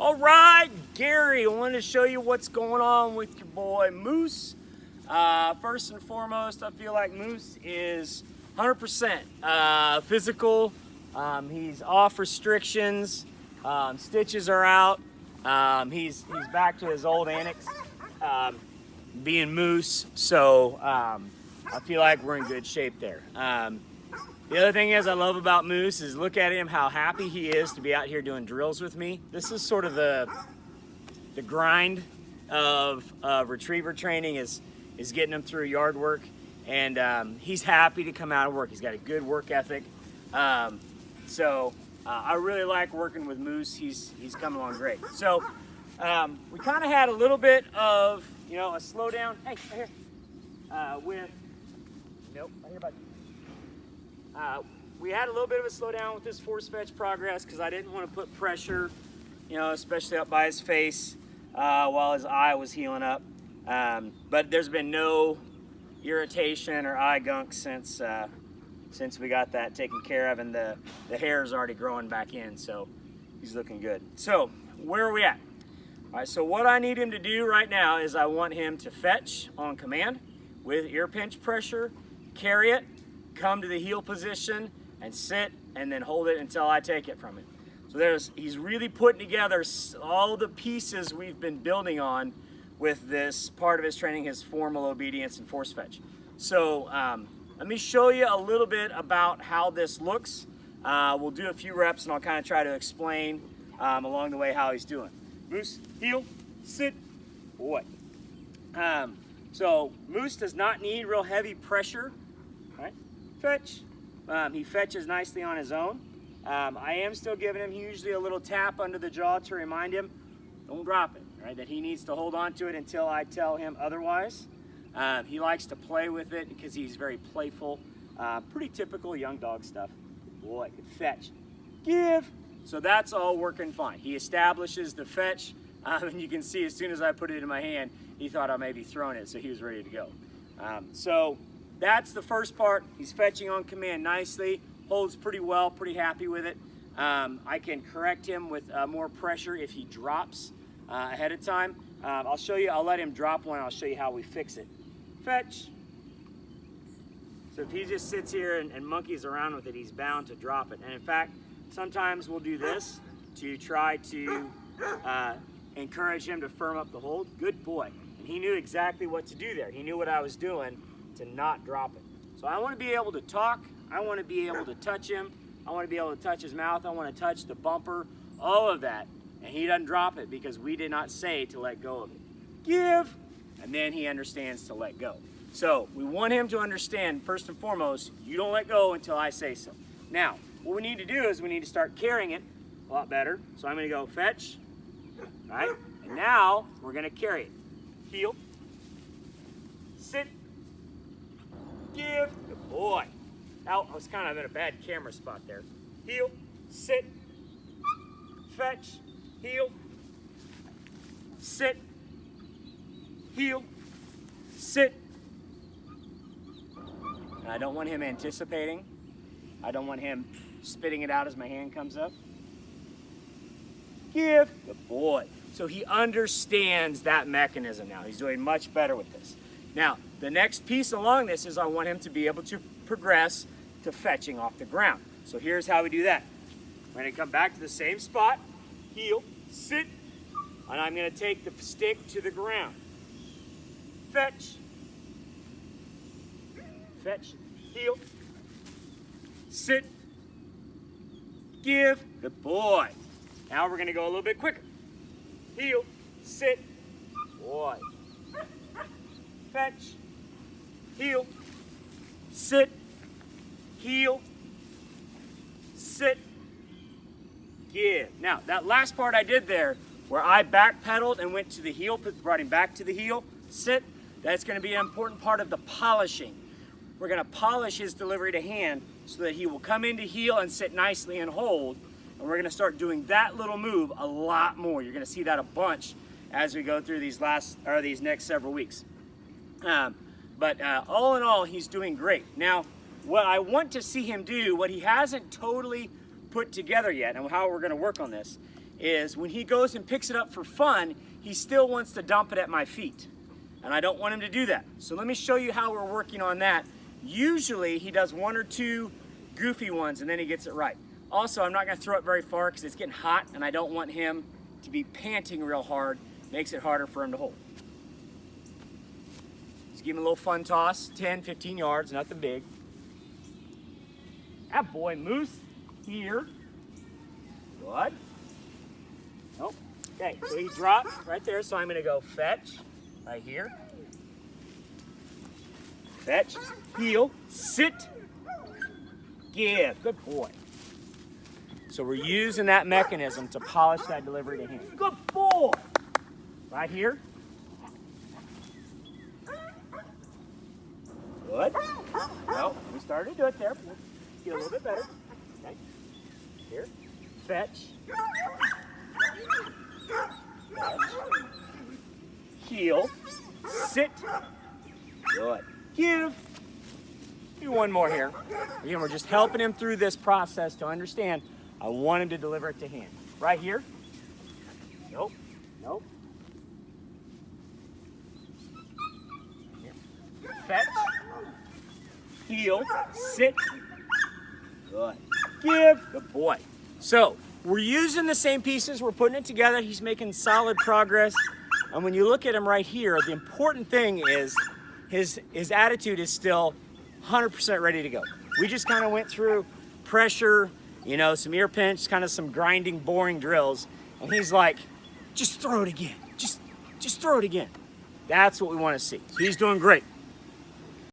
All right, Gary, I wanted to show you what's going on with your boy Moose. First and foremost, I feel like Moose is 100% physical. He's off restrictions. Stitches are out. He's back to his old antics, being Moose. So I feel like we're in good shape there. The other thing is I love about Moose is look at him, how happy he is to be out here doing drills with me. This is sort of the grind of retriever training is getting him through yard work, and he's happy to come out and work. He's got a good work ethic. So I really like working with Moose. He's coming along great. So we kind of had a little bit of, a slowdown. Hey, right here. Nope, right here, bud. We had a little bit of a slowdown with this force fetch progress because I didn't want to put pressure, especially up by his face while his eye was healing up. But there's been no irritation or eye gunk since we got that taken care of, and the hair is already growing back in, so he's looking good. So where are we at? All right, so what I need him to do right now is I want him to fetch on command with ear pinch pressure, carry it, come to the heel position and sit, and then hold it until I take it from him. So he's really putting together all the pieces we've been building on with this part of his training, his formal obedience and force fetch. So let me show you a little bit about how this looks. We'll do a few reps and I'll kind of try to explain along the way how he's doing. Moose, heel, sit, boy. So Moose does not need real heavy pressure. Right? Fetch. He fetches nicely on his own. I am still giving him usually a little tap under the jaw to remind him, don't drop it, right? That he needs to hold on to it until I tell him otherwise. He likes to play with it because he's very playful. Pretty typical young dog stuff. Boy, fetch, give. So that's all working fine. He establishes the fetch, and you can see as soon as I put it in my hand, he thought I may be throwing it, so he was ready to go. So that's the first part. He's fetching on command nicely, holds pretty well, pretty happy with it. I can correct him with more pressure if he drops ahead of time. I'll show you, I'll let him drop one, I'll show you how we fix it. Fetch. So if he just sits here and monkeys around with it, he's bound to drop it. And in fact, sometimes we'll do this to try to encourage him to firm up the hold. Good boy. And he knew exactly what to do there. He knew what I was doing to not drop it. So I want to be able to talk. I want to be able to touch him. I want to be able to touch his mouth. I want to touch the bumper, all of that. And he doesn't drop it because we did not say to let go of it. Give, and then he understands to let go. So we want him to understand, first and foremost, you don't let go until I say so. Now, what we need to do is we need to start carrying it a lot better. So I'm going to go fetch, right? And now we're going to carry it. Heel, sit, give, good boy. Now, I was kind of in a bad camera spot there. Heel, sit, fetch, heel, sit, heel, sit. And I don't want him anticipating. I don't want him spitting it out as my hand comes up. Give, good boy. So he understands that mechanism now. He's doing much better with this. Now, the next piece along this is I want him to be able to progress to fetching off the ground. So here's how we do that. We're going to come back to the same spot, heel, sit, and I'm going to take the stick to the ground. Fetch, fetch, heel, sit, give, good boy. Now we're going to go a little bit quicker. Heel, sit, boy. Fetch, heel, sit, heel, sit, give. Now, that last part I did there, where I backpedaled and went to the heel, brought him back to the heel, sit, that's going to be an important part of the polishing. We're going to polish his delivery to hand so that he will come into heel and sit nicely and hold. And we're going to start doing that little move a lot more. You're going to see that a bunch as we go through these next several weeks. But all in all, he's doing great. Now, what I want to see him do, what he hasn't totally put together yet, and how we're going to work on this, is when he goes and picks it up for fun, he still wants to dump it at my feet. And I don't want him to do that. So let me show you how we're working on that. Usually he does 1 or 2 goofy ones and then he gets it right. Also, I'm not gonna throw it very far because it's getting hot and I don't want him to be panting real hard. Makes it harder for him to hold. Just give him a little fun toss, 10, 15 yards, nothing big. That boy, moose here. Good. Nope. Okay, so he drops right there, so I'm gonna go fetch right here. Fetch, heel, sit, give. Good boy. So we're using that mechanism to polish that delivery to him. Good boy. Right here. Good. No, we started to do it there. We'll get a little bit better. Okay. Here. Fetch. Fetch. Heel. Sit. Good. Give. Do one more here. Again, we're just helping him through this process to understand I want him to deliver it to hand. Right here. Nope. Nope. Here. Fetch. Heel. Sit. Good. Give. Good boy. So, we're using the same pieces. We're putting it together. He's making solid progress. And when you look at him right here, the important thing is his attitude is still 100% ready to go. We just kind of went through pressure, you know, some ear pinch, kind of some grinding, boring drills. And he's like, just throw it again. Just throw it again. That's what we want to see. So he's doing great.